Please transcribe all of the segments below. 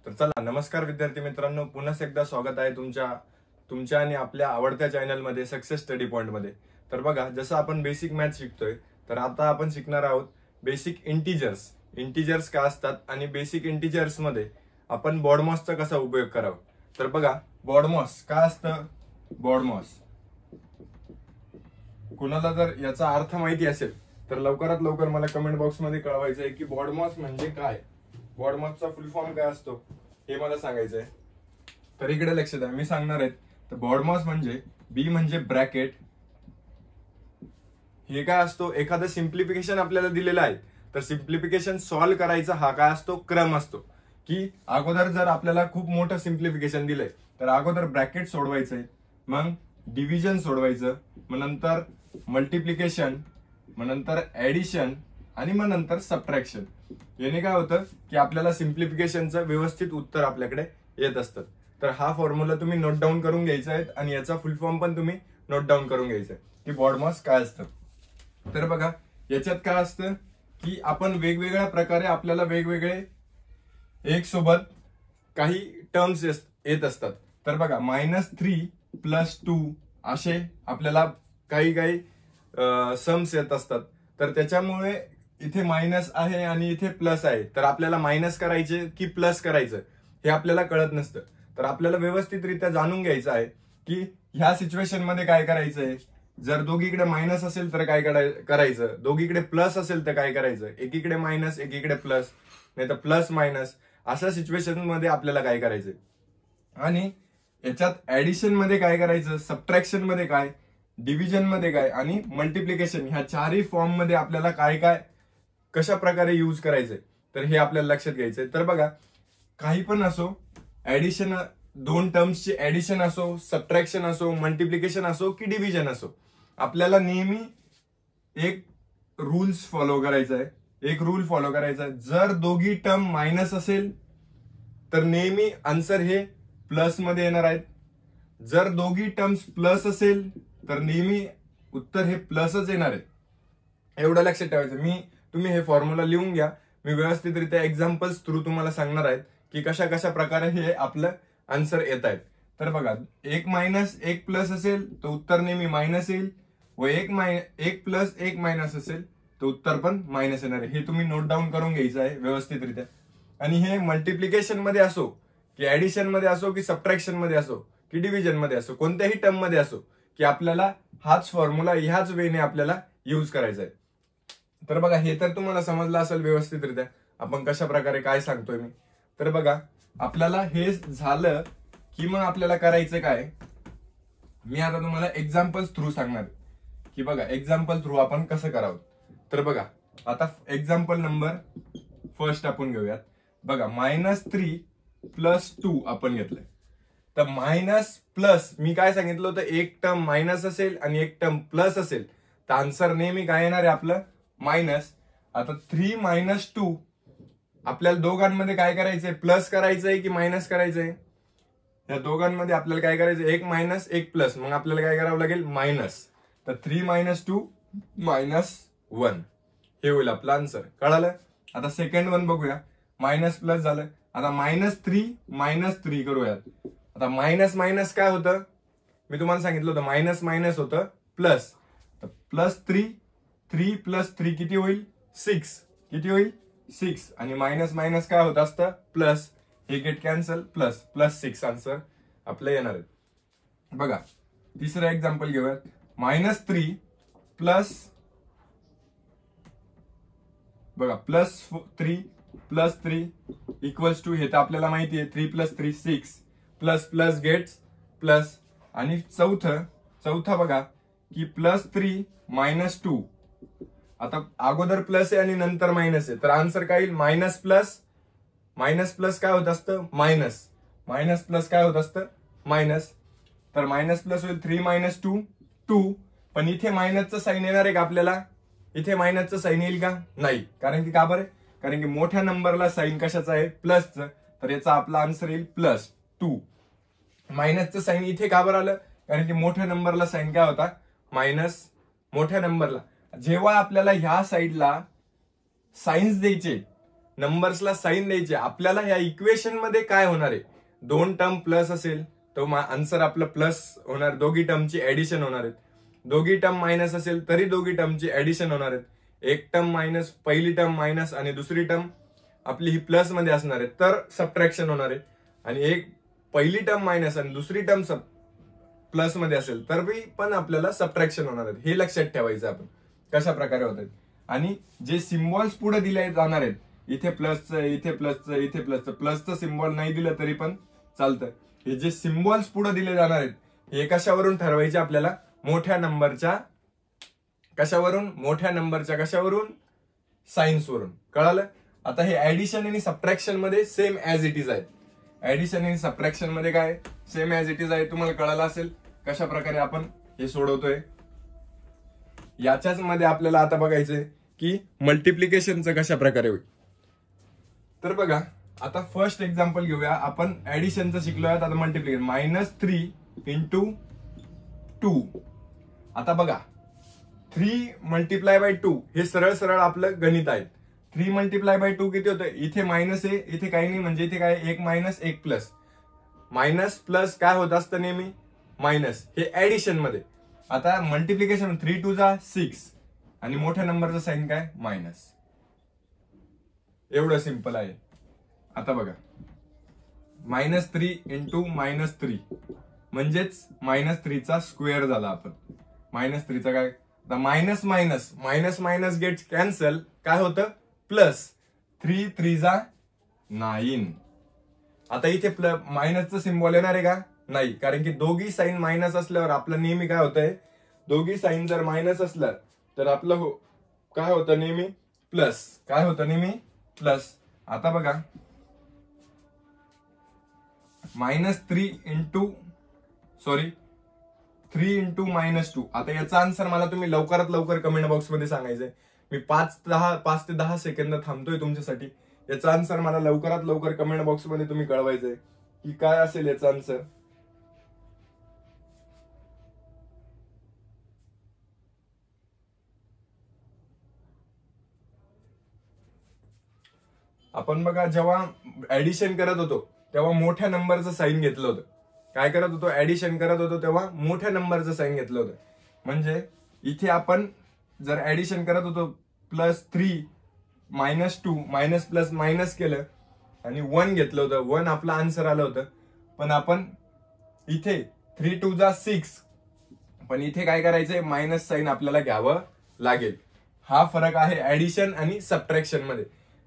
तर चला, नमस्कार विद्यार्थी मित्रांनो, पुन्हा एकदा स्वागत आहे तुमच्या आणि आपल्या आवडत्या चॅनलमध्ये सक्सेस स्टडी पॉइंट मध्ये. तर बघा, जसं आपण बेसिक मॅथ शिकतोय, तर आता आपण शिकणार आहोत बेसिक इंटिजर्स. इंटिजर्स काय असतात आणि बेसिक इंटिजर्स मध्ये आपण बॉडमॉसचा कसा उपयोग करावा. तर बघा, बॉडमॉस काय असतं. बॉडमॉस कुणाला जर याचा अर्थ माहिती असेल तर लवकरात लवकर मला कमेंट बॉक्स मध्ये कळवायचं आहे की बॉडमॉस म्हणजे काय, बॉडमॉसचा फुल फॉर्म काय असतो हे मला सांगायचं आहे. तर इकडे लक्ष द्या, मी सांगणार आहे. तर बॉडमॉस म्हणजे बी म्हणजे ब्रॅकेट. हे काय असतो, एखादं सिम्प्लिफिकेशन आपल्याला दिलेलं आहे तर सिम्प्लिफिकेशन सॉल्व्ह करायचा हा काय असतो, क्रम असतो. की अगोदर जर आपल्याला खूप मोठं सिम्प्लिफिकेशन दिलंय तर अगोदर ब्रॅकेट सोडवायचंय, मग डिव्हिजन सोडवायचं, मग नंतर मल्टिप्लिकेशन, मग नंतर ऍडिशन आणि मग नंतर सबट्रॅक्शन. याने काय होतं की आपल्याला सिम्प्लिफिकेशनचं व्यवस्थित उत्तर आपल्याकडे येत असतं. तर हा फॉर्म्युला तुम्ही नोट डाऊन करून घ्यायचा आहे आणि याचा फुल फॉर्म पण तुम्ही नोट डाऊन करून घ्यायचा आहे की बॉडमॉस काय असतं. तर बघा, याच्यात काय असतं की आपण वेगवेगळ्या प्रकारे आपल्याला वेगवेगळे एक सोबत काही टर्म्स येत असतात. तर बघा, -3 + 2 असे आपल्याला काही सम्स येत असतात. तर त्याच्यामुळे इथे मायनस आहे आणि इथे प्लस आहे, तर आपल्याला मायनस करायचे की प्लस करायचं हे आपल्याला कळत नसतं. तर आपल्याला व्यवस्थितरित्या जाणून घ्यायचं आहे की ह्या सिच्युएशन मध्ये काय करायचंय. जर दोघीकडे मायनस असेल तर काय करायचं, दोघीकडे प्लस असेल तर काय करायचं, एकीकडे मायनस एकीकडे प्लस, नाही तर प्लस मायनस, अशा सिच्युएशन मध्ये आपल्याला काय करायचंय. आणि याच्यात ऍडिशन मध्ये काय करायचं, सबट्रॅक्शन मध्ये काय, डिव्हिजन मध्ये काय आणि मल्टिप्लिकेशन, ह्या चारही फॉर्म मध्ये आपल्याला काय काय कशा प्रकारे यूज करायचंय तर हे आपल्याला लक्षात घ्यायचंय. तर बघा, काही पण असो, ऍडिशन, दोन टर्म्सची ऍडिशन असो, सबट्रॅक्शन असो, मल्टिप्लिकेशन असो की डिव्हिजन असो, आपल्याला नेहमी एक रूल्स फॉलो करायचा आहे. एक रूल फॉलो करायचा आहे. जर दोघी टर्म मायनस असेल तर नेहमी आन्सर हे प्लस मध्ये येणार आहेत. जर दोघी टर्म्स प्लस असेल तर नेहमी उत्तर हे प्लसच येणार आहे. एवढं लक्षात ठेवायचं. तुम्ही हे फॉर्म्युला लिहून घ्या. मी व्यवस्थितरित्या एक्झाम्पल्स थ्रू तुम्हाला सांगणार आहेत की कशा कशा प्रकारे हे आपलं आन्सर येत आहेत. तर बघा, 1 - 1 प्लस असेल तर उत्तर नेहमी मायनस येईल, व 1 + 1 मायनस असेल तर उत्तर पण मायनस येणार आहे. हे तुम्ही नोट डाऊन करून घ्यायचं आहे व्यवस्थितरित्या. आणि हे मल्टिप्लिकेशन मध्ये असो की ऍडिशन मध्ये असो की सबट्रॅक्शन मध्ये असो की डिव्हिजन मध्ये असो, कोणत्याही टर्म मध्ये असो, की आपल्याला हाच फॉर्म्युला ह्याच वेने आपल्याला यूज करायचा आहे. तर बघा, हे तर तुम्हाला समजलं असेल व्यवस्थितरित्या आपण कशा प्रकारे काय सांगतोय मी. तर बघा, आपल्याला हे झालं की मग आपल्याला करायचं काय, मी आता तुम्हाला एक्झाम्पल्स थ्रू सांगणार की बघा, एक्झाम्पल थ्रू आपण कसं करावं. तर बघा, आता एक्झाम्पल नंबर फर्स्ट आपण घेऊयात. बघा, -3 + 2 आपण घेतलंय. तर मायनस प्लस, मी काय सांगितलं होतं, एक टर्म मायनस असेल आणि एक टर्म प्लस असेल तर आन्सर नेहमी काय येणार आहे आपलं, मायनस. आता 3 - 2 आपल्याला दोघांमध्ये काय करायचंय, प्लस करायचंय की मायनस करायचंय. या दोघांमध्ये आपल्याला काय करायचं, एक मायनस एक प्लस, मग आपल्याला काय करावं लागेल, मायनस. तर 3 - 2 -1 हे होईल आपलं आन्सर. कळालं. आता सेकंड वन बघूया. मायनस प्लस झालं. आता -3 - 3 करूयात. आता मायनस मायनस काय होतं, मी तुम्हाला सांगितलं होतं मायनस मायनस होतं प्लस. +3 3 + 3 किती होईल, 6. किती होईल, 6. आणि मायनस मायनस काय होत असतं, प्लस. हे गेट कॅन्सल, +6 आन्सर आपलं येणार आहे. बघा, तिसरं एक्झाम्पल घेऊयात. -3 +3 इक्वल्स टू, हे तर आपल्याला माहिती आहे, 3 + 3 6, प्लस गेट्स प्लस. आणि चौथा बघा की +3 - 2. आता अगोदर प्लस आहे आणि नंतर मायनस आहे, तर आन्सर काय येईल, मायनस प्लस काय होत असतं, मायनस प्लस काय होत असतं, मायनस. तर मायनस प्लस होईल 3 - 2 2. पण इथे मायनसचं साईन येणार आहे का आपल्याला, इथे मायनसचं साईन येईल का, नाही. कारण की का बरं, कारण की मोठ्या नंबरला साईन कशाचं आहे, प्लसचं. तर याचा आपला आन्सर येईल +2. मायनसचं साईन इथे का बरं आलं, कारण की मोठ्या नंबरला साईन काय होता, मायनस. मोठ्या नंबरला जेव्हा आपल्याला ह्या साईडला साईन्स द्यायचे नंबर्सला साईन द्यायचे. आपल्याला ह्या इक्वेशन मध्ये काय होणार आहे, 2 टर्म प्लस असेल तो आन्सर आपलं प्लस होणार, दोघी टर्मची ऍडिशन होणार आहेत. दोघी टर्म मायनस असेल तरी दोघी टर्मची ऍडिशन होणार आहेत. एक टर्म मायनस, पहिली टर्म मायनस आणि दुसरी टर्म आपली ही प्लस मध्ये असणार आहे तर सबट्रॅक्शन होणार आहे. आणि एक पहिली टर्म मायनस आणि दुसरी टर्म प्लस मध्ये असेल तर पण आपल्याला सबट्रॅक्शन होणार आहेत. हे लक्षात ठेवायचं आपण कशा प्रकारे होत आहेत. आणि जे सिम्बॉल्स पुढे दिले जाणार आहेत, इथे प्लसचं, इथे प्लसचं, इथे प्लसचं, प्लसचं सिम्बॉल नाही दिलं तरी पण चालतं. हे जे सिम्बॉल्स पुढे दिले जाणार आहेत हे कशावरून ठरवायचे आपल्याला, मोठ्या नंबरच्या कशावरून, सायन्स वरून. कळालं. आता हे ऍडिशन आणि सबट्रॅक्शन मध्ये सेम ऍज इट इज आहे. ऍडिशन आणि सबट्रॅक्शन मध्ये काय सेम ऍज इट इज आहे. तुम्हाला कळालं असेल कशा प्रकारे आपण हे सोडवतोय. याच्याच मध्ये आपल्याला आता बघायचंय की मल्टिप्लिकेशनचं कशा प्रकारे होईल. तर बघा आता फर्स्ट एक्झाम्पल घेऊया. आपण ऍडिशनचं शिकलोय, आता मल्टिप्लिकेशन. -3 × 2. आता बघा 3 × 2 हे सरळ आपलं गणित आहे. 3 × 2 किती होतं, इथे मायनस आहे, इथे काही नाही, म्हणजे इथे काय 1 मायनस 1 प्लस. मायनस प्लस काय होत असतं नेहमी, मायनस. हे ऍडिशन मध्ये. आता मल्टिप्लिकेशन 3 × 2 = 6 आणि मोठ्या नंबरचं साईन काय, मायनस. एवढं सिंपल आहे. आता बघा -3 × -3 म्हणजेच -3 चा स्क्वेअर झाला. आपण -3 चा काय, मायनस मायनस गेट्स कॅन्सल, काय होतं प्लस. 3 × 3 = 9. आता इथे मायनसचं सिम्बॉल येणार आहे का, नाही, कारण की दोघी साईन मायनस असल्यावर आपलं नेहमी काय होतंय, दोघी साईन जर मायनस असलं तर आपलं काय होतं नेहमी प्लस. काय होतं नेहमी प्लस. आता बघा -3 × -2. आता याचा आन्सर मला तुम्ही लवकरात लवकर कमेंट बॉक्स मध्ये सांगायचंय. मी 5 ते 10 सेकंद थांबतोय तुमच्यासाठी. याचा आन्सर मला लवकरात लवकर कमेंट बॉक्स मध्ये तुम्ही कळवायचंय की काय असेल याचा आन्सर. आपण बघा जेव्हा ऍडिशन करत होतो तेव्हा मोठ्या नंबरचं साईन घेतलं होतं. काय करत होतो, ऍडिशन करत होतो तेव्हा मोठ्या नंबरचं साईन घेतलं होतं. म्हणजे इथे आपण जर ऍडिशन करत होतो +3 -2 मायनस प्लस मायनस केलं आणि 1 घेतलं होतं, 1 आपलं आन्सर आलं होतं. पण आपण इथे 3 × 2 = 6, पण इथे काय करायचंय, मायनस साईन आपल्याला घ्यावं लागेल. हा फरक आहे ऍडिशन आणि सबट्रॅक्शन मध्ये.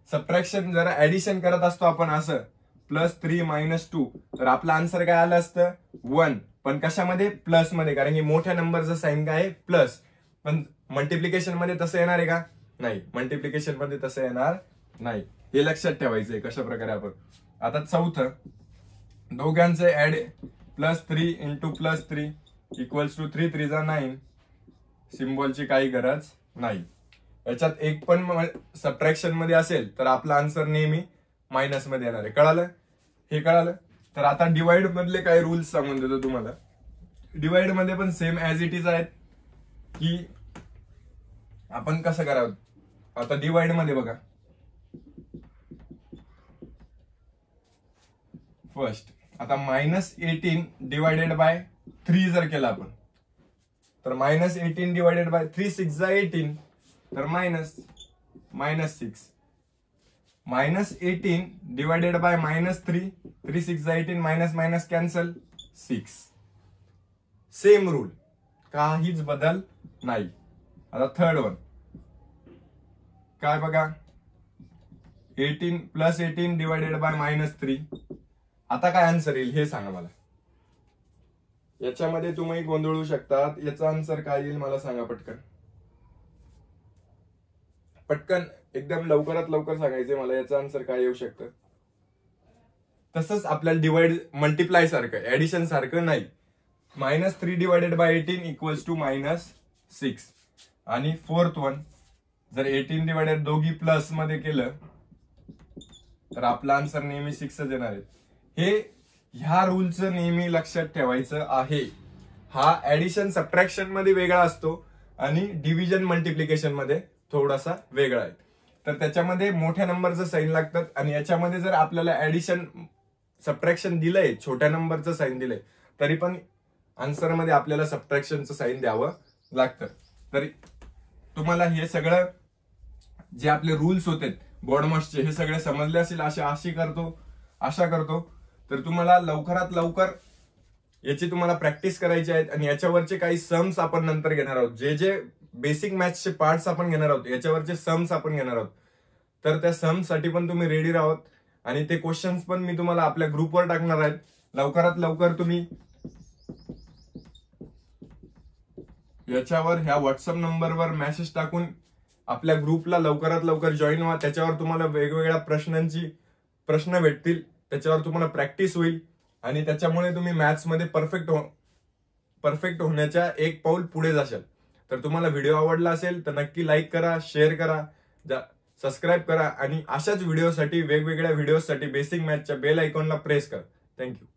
सबट्रॅक्शन जर ऍडिशन करत असतो आपण असं +3 - 2 तर आपलं आन्सर काय आलं असतं 1, पण कशामध्ये, प्लस मध्ये, कारण की मोठ्या नंबरचं साईन काय आहे प्लस. पण मल्टिप्लिकेशन मध्ये तसं येणार आहे का, नाही, मल्टिप्लिकेशन मध्ये तसं येणार नाही. हे लक्षात ठेवायचंय कशा प्रकारे आपण. आता चौथं, दोघांचं ऍड +3 × +3 = 3 × 3 = 9. सिम्बॉलची काही गरज नाही. याच्यात एक पण सबट्रॅक्शन मध्ये असेल तर आपला आन्सर नेहमी मायनस मध्ये येणार आहे. कळालं, हे कळालं. तर आता डिवाइड मधले काही रूल्स सांगून देतो तुम्हाला. डिवाइड मध्ये पण सेम ऍज इट इज आहेत की आपण कसं करावं. आता डिवाइड मध्ये बघा, फर्स्ट आता -18 / 3 जर केलं आपण तर -18 / 3 6 = 18 तर -6. -18 divided by -3 3 6 = 18 minus cancel 6. Same rule, काहीच बदल नाही. आता थर्ड वन काय बघा, 18 + 18 divided by -3. आता काय आन्सर येईल हे सांगा मला. याच्यामध्ये तुम्ही गोंधळू शकतात. याचा आन्सर काय येईल मला सांगा पटकन एकदम लवकरात लवकर सांगायचे मला. याचं आन्सर काय येऊ शकतं. तसंच आपल्याला डिवाइड मल्टिप्लाय सारखं, ऍडिशन सारखं नाही. -3 divided by 18 = -6. आणि फोर्थ वन, जर 18 डिवाइडेड दोघी प्लस मध्ये केलं तर आपला आन्सर नेहमी 6च येणार आहे. ह्या रूलचं नेहमी लक्षात ठेवायचं आहे. हा ऍडिशन सबट्रॅक्शन मध्ये वेगळा असतो आणि डिव्हिजन मल्टिप्लिकेशन मध्ये थोडासा वेगळा आहे. तर त्याच्यामध्ये मोठ्या नंबरचं साईन लागतात, आणि याच्यामध्ये जर आपल्याला ऍडिशन सबट्रॅक्शन दिलंय, छोट्या नंबरचं साईन दिलंय, तरी पण आन्सर मध्ये आपल्याला सबट्रॅक्शनचं साईन द्यावं लागतं. तरी तुम्हाला हे सगळं जे आपले रूल्स होते बोर्डमॉसचे हे सगळे समजले असेल आशा करतो. तर तुम्हाला लवकरात लवकर याची तुम्हाला प्रॅक्टिस करायची आहेत, आणि याच्यावरचे काही सम्स आपण नंतर घेणार आहोत. जे बेसिक मॅथ्सचे पार्ट्स आपण घेणार आहोत, याच्यावरचे सम्स आपण घेणार आहोत. तर त्या सम्स साठी पण तुम्ही रेडी राहात, आणि ते क्वेश्चन्स पण मी तुम्हाला आपल्या ग्रुपवर टाकणार आहेत. लवकरात लवकर तुम्ही याच्यावर ह्या व्हॉट्सअप नंबरवर मेसेज टाकून आपल्या ग्रुपला लवकरात लवकर जॉईन व्हा. त्याच्यावर तुम्हाला वेगवेगळ्या प्रश्न भेटतील, त्याच्यावर तुम्हाला प्रॅक्टिस होईल, आणि त्याच्यामुळे तुम्ही मॅथ्स मध्ये परफेक्ट होण्याच्या एक पाऊल पुढे जाशाल. तर तुम्हाला व्हिडिओ आवडला असेल तर नक्की लाईक करा, शेअर करा, सबस्क्राईब करा, आणि अशाच व्हिडिओसाठी वेगवेगळ्या व्हिडिओसाठी बेसिक मॅथ्सच्या बेल आयकॉनला प्रेस करा. थँक्यू.